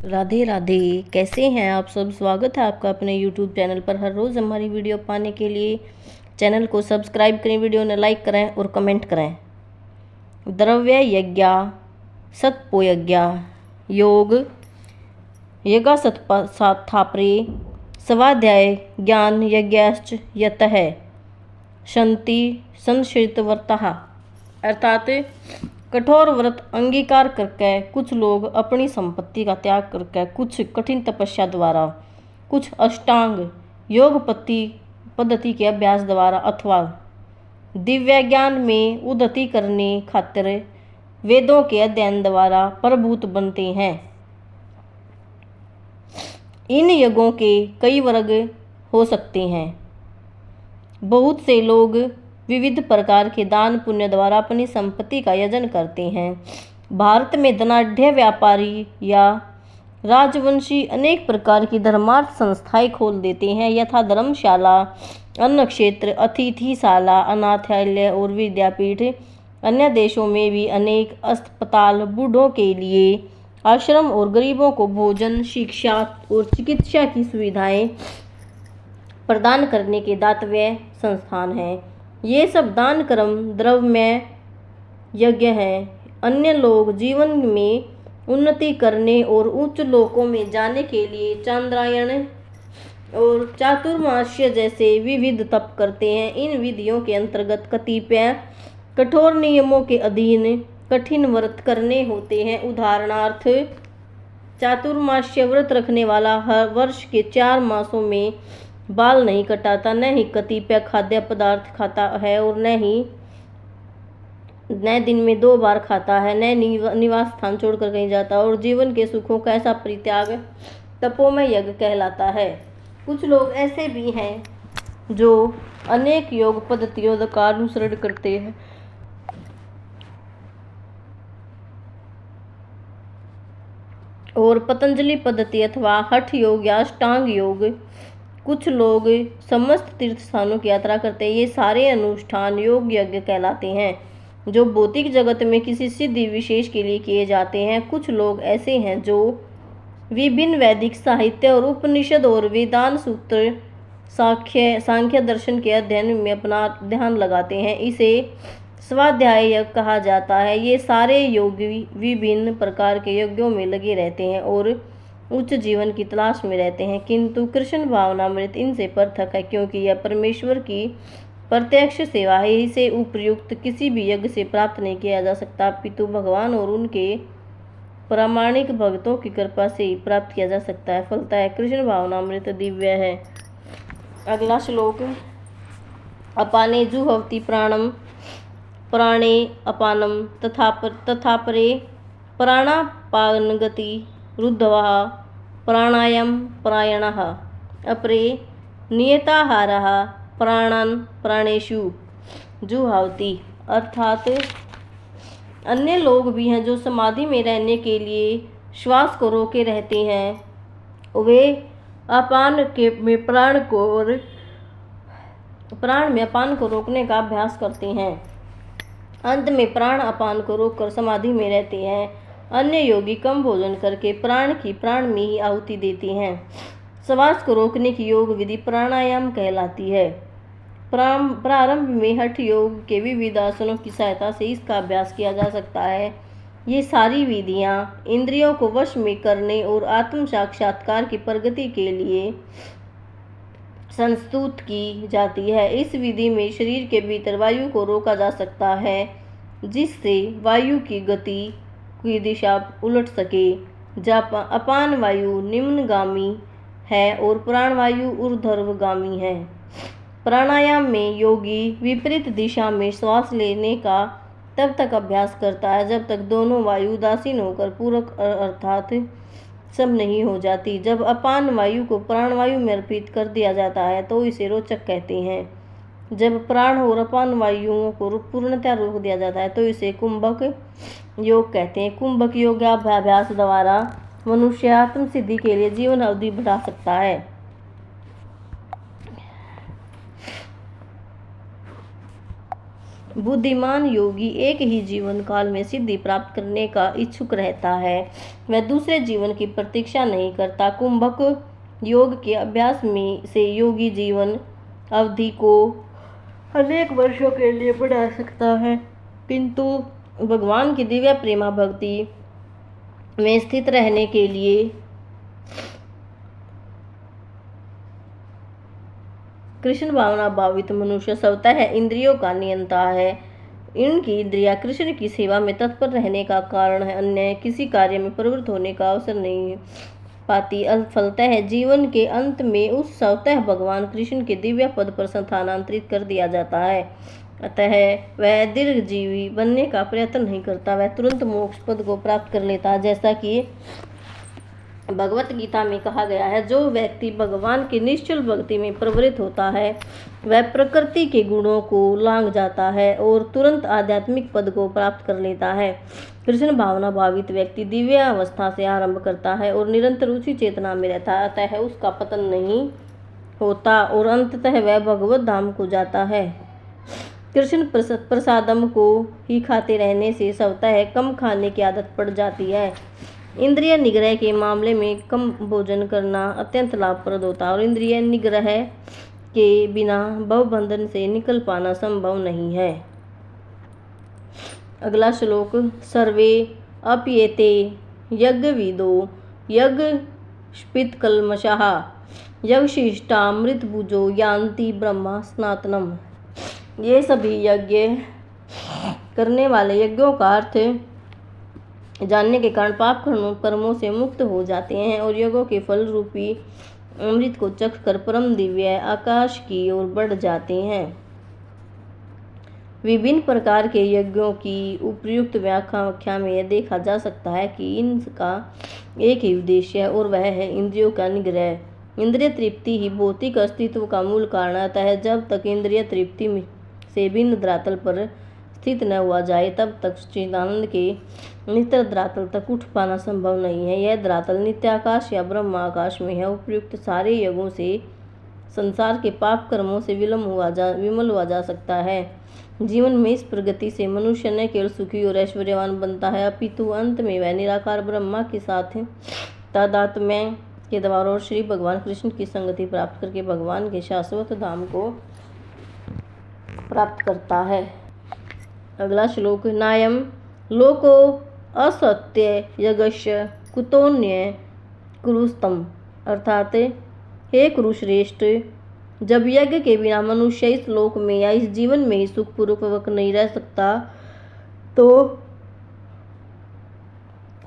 राधे राधे। कैसे हैं आप सब? स्वागत है आपका अपने YouTube चैनल पर। हर रोज़ हमारी वीडियो पाने के लिए चैनल को सब्सक्राइब करें, वीडियो ने लाइक करें और कमेंट करें। द्रव्य यज्ञ सत्पो यज्ञ योग यज्ञ सत्थापरे स्वाध्याय ज्ञान यज्ञश्च यतः शन्ति संश्रित व्रतः। अर्थात कठोर व्रत अंगीकार करके कुछ लोग अपनी संपत्ति का त्याग करके कुछ कठिन तपस्या द्वारा, कुछ अष्टांग योग पद्धति के अभ्यास द्वारा अथवा दिव्य ज्ञान में उन्नति करने खातिर वेदों के अध्ययन द्वारा प्रभूत बनते हैं। इन यज्ञों के कई वर्ग हो सकते हैं। बहुत से लोग विविध प्रकार के दान पुण्य द्वारा अपनी संपत्ति का यजन करते हैं। भारत में धनाढ्य व्यापारी या राजवंशी अनेक प्रकार की धर्मार्थ संस्थाएं खोल देते हैं, यथा धर्मशाला, अन्न क्षेत्र, अतिथिशाला, अनाथालय और विद्यापीठ। अन्य देशों में भी अनेक अस्पताल, बूढ़ों के लिए आश्रम और गरीबों को भोजन, शिक्षा और चिकित्सा की सुविधाएं प्रदान करने के दातव्य संस्थान हैं। ये सब दान कर्म द्रव्यमय यज्ञ हैं। अन्य लोग जीवन में उन्नति करने और उच्च लोकों में जाने के लिए चांद्रायण और चातुर्मास्य जैसे विविध तप करते हैं। इन विधियों के अंतर्गत कतिपय कठोर नियमों के अधीन कठिन व्रत करने होते हैं। उदाहरणार्थ, चातुर्मास्य व्रत रखने वाला हर वर्ष के 4 मासों में बाल नहीं कटाता, न ही कतिपय खाद्य पदार्थ खाता है और न दिन में 2 बार खाता है, न निवास स्थान छोड़कर कहीं जाता और जीवन के सुखों का ऐसा परित्याग तपोमय यज्ञ कहलाता है। कुछ लोग ऐसे भी हैं जो अनेक योग पद्धतियों का अनुसरण करते हैं और पतंजलि पद्धति अथवा हठ योग या अष्टांग योग। कुछ लोग समस्त तीर्थ स्थानों की यात्रा करते हैं। ये सारे अनुष्ठान योग यज्ञ कहलाते हैं, जो भौतिक जगत में किसी सिद्धि विशेष के लिए किए जाते हैं। कुछ लोग ऐसे हैं जो विभिन्न वैदिक साहित्य और उपनिषद और वेदांत सूत्र, सांख्य दर्शन के अध्ययन में अपना ध्यान लगाते हैं। इसे स्वाध्याय यज्ञ कहा जाता है। ये सारे योगी विभिन्न प्रकार के यज्ञों में लगे रहते हैं और उच्च जीवन की तलाश में रहते हैं, किंतु कृष्ण भावनामृत इनसे पृथक है, क्योंकि यह परमेश्वर की प्रत्यक्ष सेवा है। इसे उपयुक्त किसी भी यज्ञ से प्राप्त नहीं किया जा सकता, अपितु भगवान और उनके प्रामाणिक भक्तों की कृपा से ही प्राप्त किया जा सकता है। फलतः कृष्ण भावनामृत दिव्य है। अगला श्लोक। अपाने जुहवति प्राणम प्राणे अपानम तथापरे प्राणापानगति रुद्धवः प्राणायाम प्रायणः अपरे नियताहारः प्राणान् प्राणेषु जुहावति। अर्थात अन्य लोग भी हैं जो समाधि में रहने के लिए श्वास को रोके रहते हैं। वे अपान में प्राण में अपान को रोकने का अभ्यास करते हैं। अंत में प्राण अपान को रोककर समाधि में रहते हैं। अन्य योगी कम भोजन करके प्राण में ही आहुति देते हैं। श्वास को रोकने की योग विधि प्राणायाम कहलाती है। प्रारंभ में हठ योग के विविध आसनों की सहायता से इसका अभ्यास किया जा सकता है। ये सारी विधियां इंद्रियों को वश में करने और आत्म साक्षात्कार की प्रगति के लिए संस्तुत की जाती है। इस विधि में शरीर के भीतर वायु को रोका जा सकता है, जिससे वायु की गति की दिशा उलट सके। जब अपान वायु निम्नगामी है और प्राणवायु ऊर्ध्वगामी है। प्राणायाम में योगी विपरीत दिशा में श्वास लेने का तब तक अभ्यास करता है जब तक दोनों वायु उदासीन होकर पूरक अर्थात सब नहीं हो जाती। जब अपान वायु को प्राणवायु में अर्पित कर दिया जाता है तो इसे रोचक कहते हैं। जब प्राण और अपान वायुओं को पूर्णतः रोक दिया जाता है तो इसे कुंभक योग कहते हैं। कुंभक योग अभ्यास द्वारा मनुष्य आत्म सिद्धि के लिए जीवन अवधि बढ़ा सकता है। बुद्धिमान योगी एक ही जीवन काल में सिद्धि प्राप्त करने का इच्छुक रहता है, वह दूसरे जीवन की प्रतीक्षा नहीं करता। कुंभक योग के अभ्यास में से योगी जीवन अवधि को अनेक वर्षों के लिए बढ़ा सकता है, किंतु भगवान की दिव्य प्रेमा भक्ति में स्थित रहने के लिए कृष्ण भावना भावित मनुष्य स्वतः इंद्रियों का नियंता है। इनकी इंद्रियां कृष्ण की सेवा में तत्पर रहने का कारण है, अन्य किसी कार्य में प्रवृत्त होने का अवसर नहीं पाती। फलतः जीवन के अंत में उस स्वतः भगवान कृष्ण के दिव्य पद पर स्थानांतरित कर दिया जाता है। अतः वह दीर्घजीवी बनने का प्रयत्न नहीं करता, वह तुरंत मोक्ष पद को प्राप्त कर लेता है। जैसा कि भगवत गीता में कहा गया है, जो व्यक्ति भगवान की निश्चल भक्ति में प्रवृत्त होता है वह प्रकृति के गुणों को लांघ जाता है और तुरंत आध्यात्मिक पद को प्राप्त कर लेता है। कृष्ण भावना भावित व्यक्ति दिव्य अवस्था से आरंभ करता है और निरंतर उसी चेतना में रहता है, अतः उसका पतन नहीं होता और अंततः वह भगवत धाम को जाता है। कृष्ण प्रसादम को ही खाते रहने से स्वतः कम खाने की आदत पड़ जाती है। इंद्रिय निग्रह के मामले में कम भोजन करना अत्यंत लाभप्रद होता है और इंद्रिय निग्रह के बिना भवबंधन से निकल पाना संभव नहीं है। अगला श्लोक, सर्वे अप्येते यज्ञविदो यज्ञस्पितकल्मषाः यज्ञशिष्टामृतभुजो यान्ति ब्रह्मा सनातनम। ये सभी यज्ञ करने वाले यज्ञों का अर्थ जानने के कारण पाप कर्मों से मुक्त हो जाते हैं और यज्ञों के फल रूपी अमृत को चख कर परम दिव्य आकाश की ओर बढ़ जाते हैं। विभिन्न प्रकार के यज्ञों की उपयुक्त व्याख्या में यह देखा जा सकता है कि इनका एक ही उद्देश्य है और वह है इंद्रियों का निग्रह। इंद्रिय तृप्ति ही भौतिक अस्तित्व का मूल कारण आता है। जब तक इंद्रिय तृप्ति से भिन्न धरातल पर स्थित न हुआ जाए तब तक सच्चिदानंद के नित्य धरातल तक उठ पाना संभव नहीं है। यह धरातल नित्याकाश या ब्रह्म आकाश में है। उपयुक्त सारे यज्ञों से संसार के पाप कर्मों से विमल हुआ जा सकता है। जीवन में इस प्रगति से मनुष्य न केवल सुखी और ऐश्वर्यवान बनता है, अपितु अंत में वह निराकार ब्रह्मा के साथ तादात्म्य के द्वारा और श्री भगवान कृष्ण की संगति प्राप्त करके भगवान के शाश्वत धाम को प्राप्त करता है। अगला श्लोक, नायम लोको असत्य यज्ञस्य कुतोन्य कुरुस्तम। अर्थात हे कुरुश्रेष्ठ, जब यज्ञ के बिना मनुष्य इस लोक में या इस जीवन में ही सुखपूर्वक नहीं रह सकता तो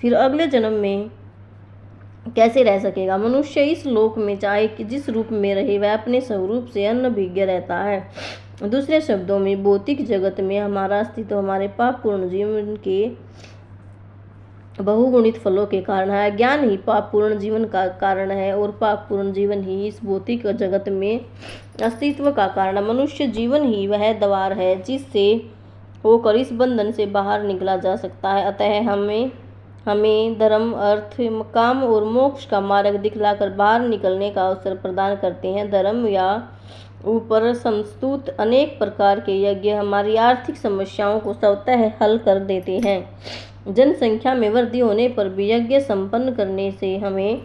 फिर अगले जन्म में कैसे रह सकेगा। मनुष्य इस लोक में चाहे कि जिस रूप में रहे वह अपने स्वरूप से अनभिज्ञ रहता है। दूसरे शब्दों में भौतिक जगत में हमारा अस्तित्व हमारे पाप पूर्ण जीवन के बहुगुणित फलों के कारण है। ज्ञान ही पाप पूर्ण जीवन का कारण है और पाप पूर्ण जीवन ही इस भौतिक जगत में अस्तित्व का कारण। मनुष्य जीवन ही वह द्वार है जिससे होकर इस बंधन से बाहर निकला जा सकता है। अतः हमें धर्म, अर्थ, काम और मोक्ष का मार्ग दिखलाकर बाहर निकलने का अवसर प्रदान करते हैं। धर्म या ऊपर संस्तुत अनेक प्रकार के यज्ञ हमारी आर्थिक समस्याओं को स्वतः हल कर देते हैं। जनसंख्या में वृद्धि होने पर भी यज्ञ संपन्न करने से हमें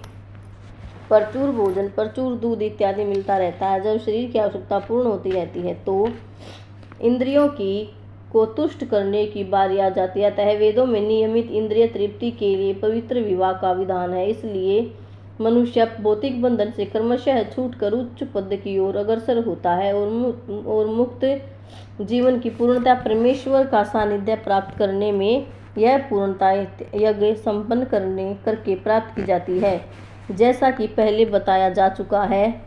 प्रचुर भोजन, प्रचुर दूध इत्यादि मिलता रहता है। जब शरीर की आवश्यकता पूर्ण होती रहती है तो इंद्रियों को तुष्ट करने की बारी आ जाती है। अतः वेदों में नियमित इंद्रिय तृप्ति के लिए पवित्र विवाह का विधान है। इसलिए मनुष्य भौतिक बंधन से क्रमशः छूटकर उच्च पद की ओर अग्रसर होता है और मुक्त जीवन की पूर्णता परमेश्वर का सानिध्य प्राप्त करने में यह पूर्णता यज्ञ संपन्न करके प्राप्त की जाती है। जैसा कि पहले बताया जा चुका है,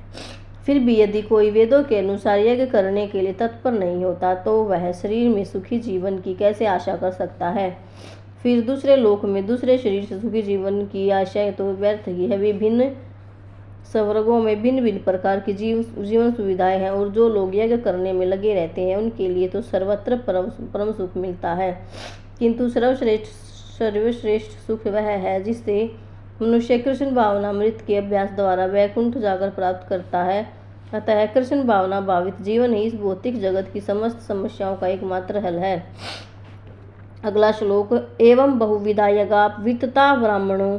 फिर भी यदि कोई वेदों के अनुसार यज्ञ करने के लिए तत्पर नहीं होता तो वह शरीर में सुखी जीवन की कैसे आशा कर सकता है। फिर दूसरे लोक में दूसरे शरीर से सुखी जीवन की आशा तो व्यर्थ ही है। विभिन्न स्वर्गों में भिन्न भिन्न प्रकार की जीवन सुविधाएं हैं और जो लोग यज्ञ करने में लगे रहते हैं उनके लिए तो सर्वत्र परम सुख मिलता है। किंतु सर्वश्रेष्ठ सुख वह है जिससे मनुष्य कृष्ण भावनामृत के अभ्यास द्वारा वैकुंठ जाकर प्राप्त करता है। अतः कृष्ण भावना भावित जीवन ही इस भौतिक जगत की समस्त समस्याओं का एकमात्र हल है। अगला श्लोक। एवं बहुविधा यज्ञा वितता ब्राह्मणों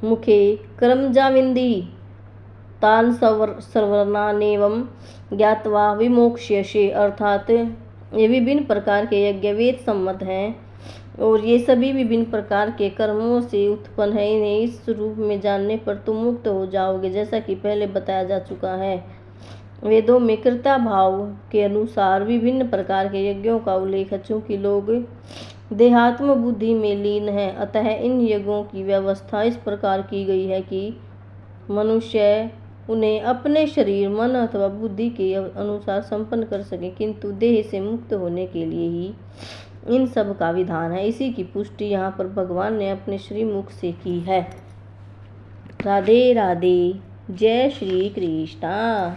मुखे कर्मजाविंदी तान सर्वनानेवं ज्ञात्वा विमोक्ष्यसे। अर्थात ये विभिन्न प्रकार के यज्ञ वेद सम्मत हैं और ये सभी विभिन्न प्रकार के कर्मों से उत्पन्न है। इन्हें इस रूप में जानने पर तुम मुक्त हो जाओगे, जैसा कि पहले बताया जा चुका है। वेदों में कर्ता भाव के अनुसार विभिन्न प्रकार के यज्ञों का उल्लेख है। चूंकि लोग देहात्म बुद्धि में लीन है, अतः इन यज्ञों की व्यवस्था इस प्रकार की गई है कि मनुष्य उन्हें अपने शरीर, मन अथवा बुद्धि के अनुसार संपन्न कर सके, किंतु देह से मुक्त होने के लिए ही इन सब का विधान है। इसी की पुष्टि यहाँ पर भगवान ने अपने श्रीमुख से की है। राधे राधे। जय श्री कृष्णा।